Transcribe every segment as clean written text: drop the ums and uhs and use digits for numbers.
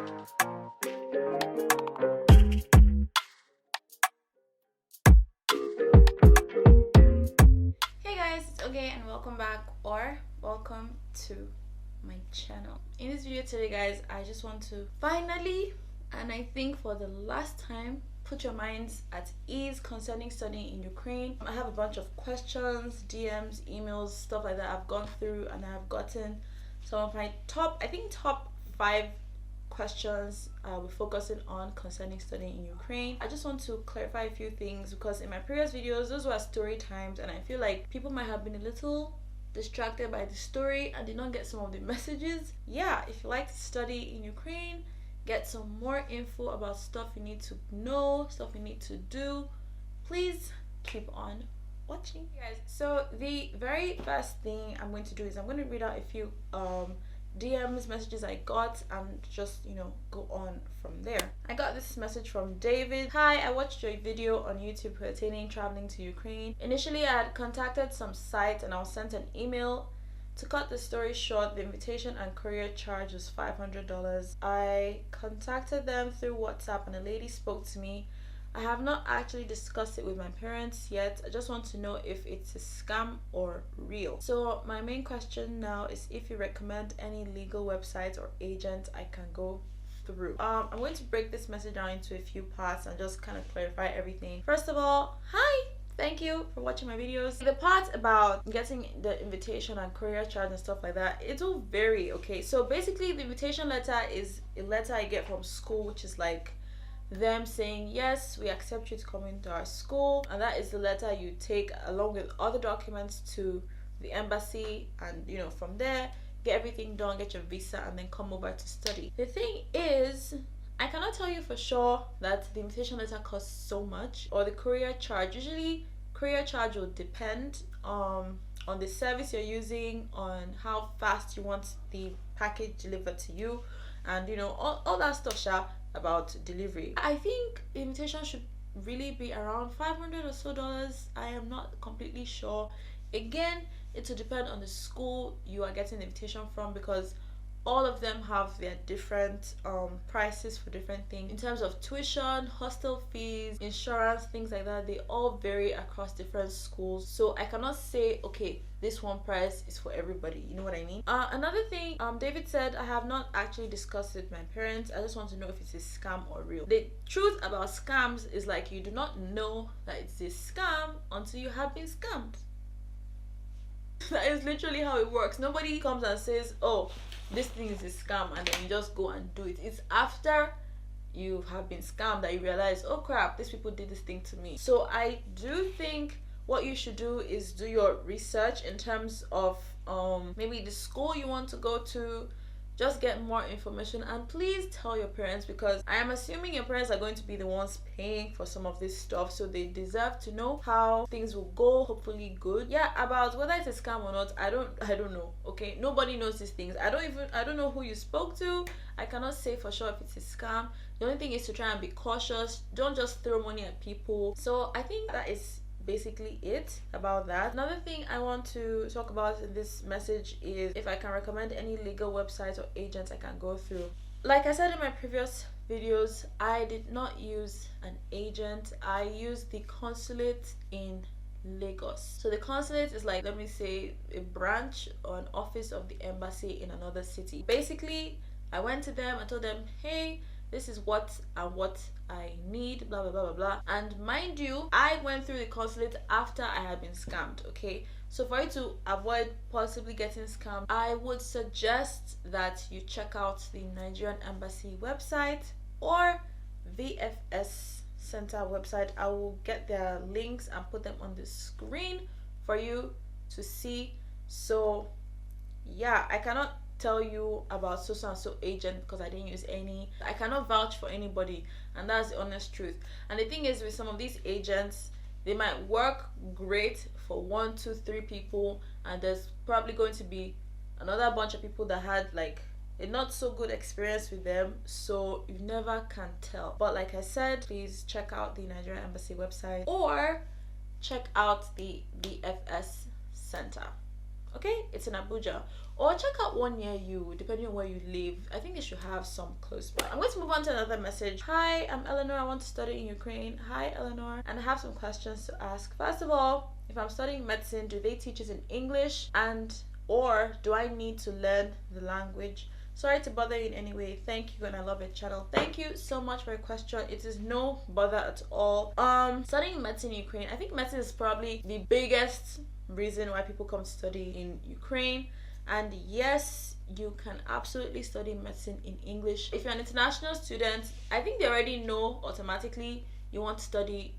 Hey guys, it's Ohwge and welcome back or welcome to my channel. In this video today guys, I just want to finally, and I think for the last time, put your minds at ease concerning studying in Ukraine. I have a bunch of questions, DMs, emails, stuff like that I've gone through, and I have gotten some of my top 5 questions we're focusing on concerning studying in Ukraine. I just want to clarify a few things because in my previous videos those were story times, and I feel like people might have been a little distracted by the story and did not get some of the messages. Yeah, if you like to study in Ukraine, get some more info about stuff you need to know, stuff you need to do, please keep on watching. Guys, so the very first thing I'm going to do is I'm going to read out a few DMs, messages I got, and just go on from there. I got this message from David. Hi, I watched your video on YouTube pertaining traveling to Ukraine. Initially I had contacted some sites and I was sent an email. To cut the story short, the invitation and courier charge was $500. I contacted them through WhatsApp and a lady spoke to me. I have not actually discussed it with my parents yet. I just want to know if it's a scam or real. So my main question now is if you recommend any legal websites or agents I can go through. I'm going to break this message down into a few parts and just kind of clarify everything. First of all, hi! Thank you for watching my videos. The part about getting the invitation and courier charge and stuff like that, it will vary, okay? So basically the invitation letter is a letter I get from school, which is like them saying yes, we accept you to come into our school, and that is the letter you take along with other documents to the embassy, and from there get everything done, get your visa, and then come over to study. The thing is, I cannot tell you for sure that the invitation letter costs so much or the courier charge. Usually courier charge will depend on the service you're using, on how fast you want the package delivered to you, and all that stuff about delivery. I think the invitation should really be around $500 or so. I am not completely sure. Again, it will depend on the school you are getting the invitation from, because all of them have their different prices for different things in terms of tuition, hostel fees, insurance, things like that. They all vary across different schools, so I cannot say okay, this one price is for everybody, you know what I mean. Another thing, David said, I have not actually discussed it with my parents. I just want to know if it's a scam or real. The truth about scams is like you do not know that it's a scam until you have been scammed. That is literally how it works. Nobody comes and says, oh, this thing is a scam, and then you just go and do it. It's after you have been scammed that you realize, oh crap, these people did this thing to me. So I do think what you should do is do your research in terms of maybe the school you want to go to. Just get more information, and please tell your parents, because I am assuming your parents are going to be the ones paying for some of this stuff, so they deserve to know how things will go, hopefully good. Yeah, about whether it's a scam or not, I don't know, okay? Nobody knows these things. I don't know who you spoke to. I cannot say for sure if it's a scam. The only thing is to try and be cautious. Don't just throw money at people. So I think that is basically it about that. Another thing I want to talk about in this message is if I can recommend any legal websites or agents I can go through. Like I said in my previous videos, I did not use an agent. I used the consulate in Lagos. So the consulate is like, let me say, a branch or an office of the embassy in another city. Basically, I went to them and told them, hey, this is what I need, blah blah blah blah blah. And mind you, I went through the consulate after I had been scammed, okay? So for you to avoid possibly getting scammed, I would suggest that you check out the Nigerian Embassy website or VFS Center website. I will get their links and put them on the screen for you to see. So yeah, I cannot tell you about so and so agent because I didn't use any. I cannot vouch for anybody, and that's the honest truth. And the thing is, with some of these agents, they might work great for 1, 2, 3 people, and there's probably going to be another bunch of people that had like a not so good experience with them, so you never can tell. But like I said, please check out the Nigerian Embassy website or check out the BFS Center. Okay, it's in Abuja. Or check out one near you, depending on where you live. I think they should have some close by. I'm going to move on to another message. Hi, I'm Eleanor. I want to study in Ukraine. Hi, Eleanor. And I have some questions to ask. First of all, if I'm studying medicine, do they teach it in English? Or do I need to learn the language? Sorry to bother you in any way. Thank you, and I love your channel. Thank you so much for your question. It is no bother at all. Studying medicine in Ukraine, I think medicine is probably the biggest reason why people come to study in Ukraine. And yes, you can absolutely study medicine in English. If you're an international student, I think they already know automatically you want to study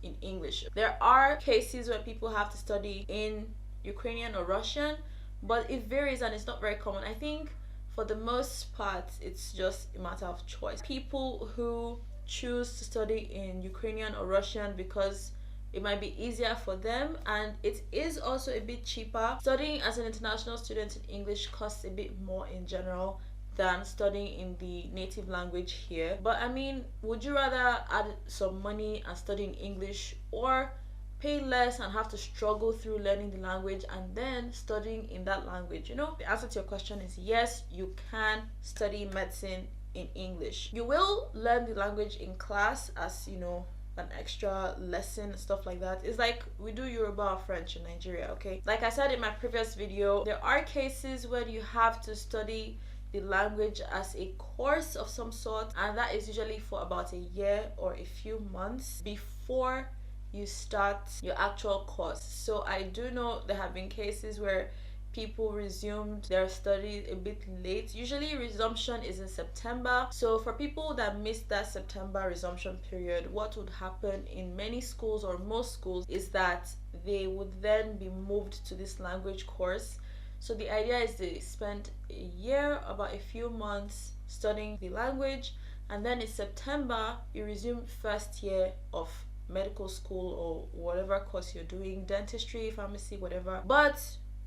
in English. There are cases where people have to study in Ukrainian or Russian, but it varies and it's not very common. I think for the most part, it's just a matter of choice. People who choose to study in Ukrainian or Russian because it might be easier for them, and it is also a bit cheaper. Studying as an international student in English costs a bit more in general than studying in the native language here. But I mean, would you rather add some money and study in English, or pay less and have to struggle through learning the language and then studying in that language? You know, the answer to your question is yes, you can study medicine in English. You will learn the language in class, as you know, an extra lesson, stuff like that. It's like we do Yoruba or French in Nigeria, okay? Like I said in my previous video, there are cases where you have to study the language as a course of some sort, and that is usually for about a year or a few months before you start your actual course. So I do know there have been cases where people resumed their studies a bit late. Usually resumption is in September. So for people that missed that September resumption period, what would happen in many schools or most schools is that they would then be moved to this language course. So the idea is they spend a year, about a few months studying the language, and then in September you resume first year of medical school or whatever course you're doing, dentistry, pharmacy, whatever. But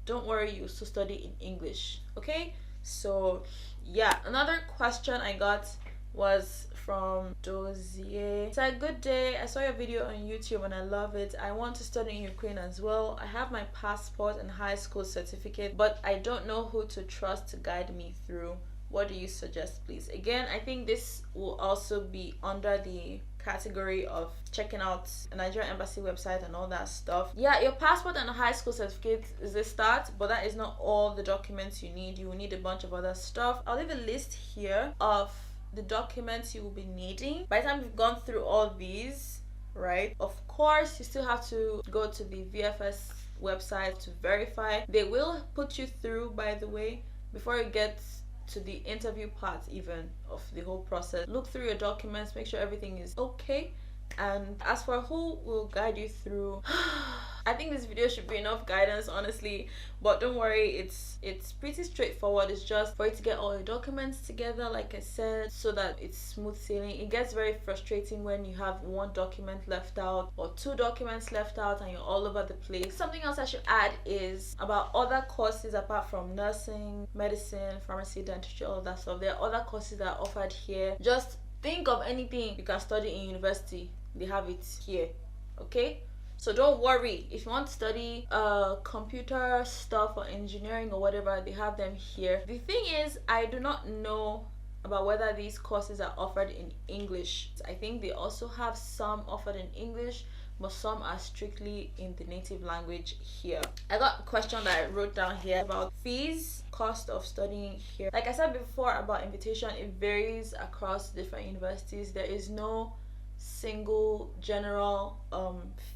don't worry, you still study in English, okay? So yeah, another question I got was from Dozier. It's a good day. I saw your video on YouTube and I love it. I want to study in Ukraine as well. I have my passport and high school certificate, but I don't know who to trust to guide me through. What do you suggest, please? Again, I think this will also be under the category of checking out a Nigerian embassy website and all that stuff. Yeah, your passport and a high school certificate is the start, but that is not all the documents you need. You will need a bunch of other stuff. I'll leave a list here of the documents you will be needing. By the time you've gone through all these, right, of course you still have to go to the VFS website to verify. They will put you through, by the way, before you get to the interview part even of the whole process. Look through your documents, make sure everything is okay. And as for who will guide you through, I think this video should be enough guidance, honestly, but don't worry, it's pretty straightforward. It's just for you to get all your documents together, like I said, so that it's smooth sailing. It gets very frustrating when you have one document left out or two documents left out and you're all over the place. Something else I should add is about other courses apart from nursing, medicine, pharmacy, dentistry, all of that stuff. There are other courses that are offered here. Just think of anything you can study in university, they have it here, okay? So don't worry, if you want to study computer stuff or engineering or whatever, they have them here. The thing is, I do not know about whether these courses are offered in English. I think they also have some offered in English, but some are strictly in the native language here. I got a question that I wrote down here about fees, cost of studying here. Like I said before about invitation, it varies across different universities. There is no single general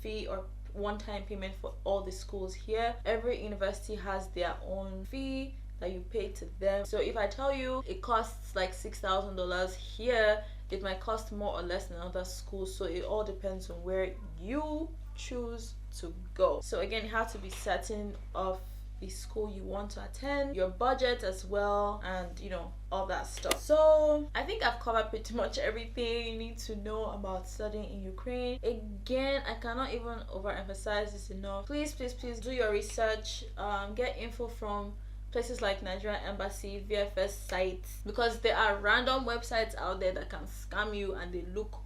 fee or one-time payment for all the schools here. Every university has their own fee that you pay to them. So if I tell you it costs like $6,000 here, it might cost more or less in other schools. So it all depends on where you choose to go. So again, you have to be certain of the school you want to attend, your budget as well, and you know, all that stuff. So I think I've covered pretty much everything you need to know about studying in Ukraine. Again, I cannot even overemphasize this enough. Please do your research, get info from places like Nigerian Embassy, VFS sites, because there are random websites out there that can scam you and they look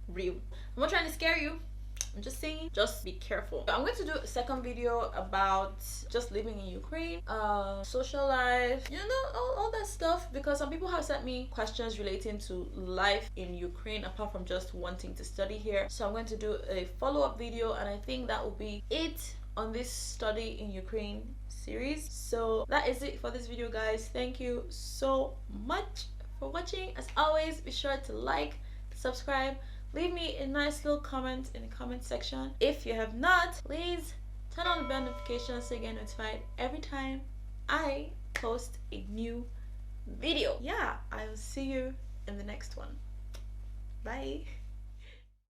real. I'm not trying to scare you, I'm just saying, just be careful. I'm going to do a second video about just living in Ukraine, social life, you know, all that stuff, because some people have sent me questions relating to life in Ukraine apart from just wanting to study here. So I'm going to do a follow-up video, and I think that will be it on this study in Ukraine series. So that is it for this video, guys. Thank you so much for watching. As always, be sure to like, subscribe, leave me a nice little comment in the comment section. If you have not, please turn on the bell notification so you get notified every time I post a new video. Yeah, I will see you in the next one. Bye.